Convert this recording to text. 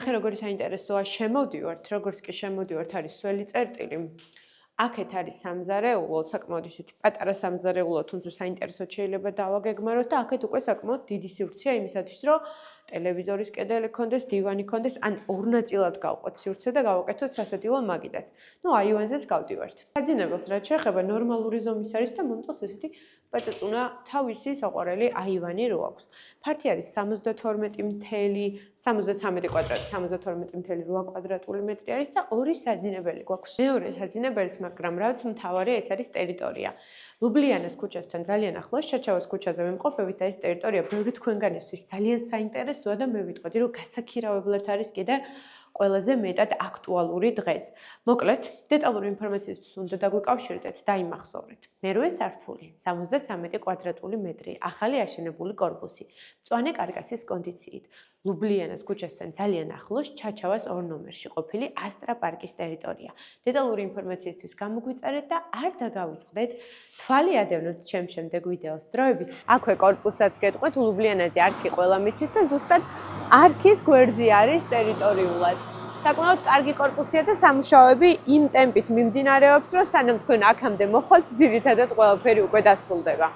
ახლა როგორი საინტერესოა შემოდივართ, როგორც კი შემოდივართ არის სველი წერტილი. აქეთ არის სამზარეულო, საკმაოდ ისეთი პატარა სამზარეულო, თუმცა საინტერესოდ შეიძლება დავაგეგმაროთ და აქეთ უკვე საკმაოდ დიდი სივრცეა იმისათვის, რომ ტელევიზორის კედელი ქონდეს, დივანი ქონდეს, ან ორ ნაწილად გავყოთ სივრცე და გავაკეთოთ სასადილო მაგიდაც. აივანზეც გავდივართ. საძინებელს რაც შეეხება ნორმალური ზომის არის და მომწონს ესეთი პაწაწუნა თავისი საყვარელი აივანი რო აქვს. ფართი არის 72 კვადრატული მეტრი არის და ორი საძინებელი გვაქვს. მეორე საძინებელიც, მაგრამ რაც მთავარია, ეს არის ტერიტორია. ლუბლიანას ქუჩასთან ძალიან ახლოს, ჩაჩავას ქუჩაზე ვიმყოფებით და ეს ტერიტორია ბევრი თქვენგანისთვის ძალიან საინტერესოა და მე ვიტყოდი, რომ გასაქირავებლად არის კიდე ყველაზე მეტად აქტუალური დღეს. მოკლედ, დეტალური ინფორმაციისთვის უნდა დაგვიკავშირდეთ და იმახსოვრეთ. მერვე სართული, 73 კვადრატული მეტრი, ახალი აშენებული კორპუსი, მწვანე კარკასის კონდიციით. ლუბლიანას ქუჩასთან ძალიან ახლოს, ჩაჩავას 2 ნომერში ყოფილი ასტრა პარკის ტერიტორია. დეტალური ინფორმაციისთვის გამოგვიწერეთ და არ დაგავიწყდეთ. თვალი ადევნოთ ჩემ შემდეგ ვიდეოს დროებით. აქვე კორპუსაც გეტყვით, ლუბლიანაზე არქი ყველა მიცით და ზუსტად არქის გვერდზე არის ტერიტორიულად. საკმაოდ კარგი კორპუსია და სამუშაოები იმ ტემპით მიმდინარეობს, რომ სანამ თქვენ აქამდე მოხვალთ, ძირითადად ყველაფერი უკვე დასრულდება.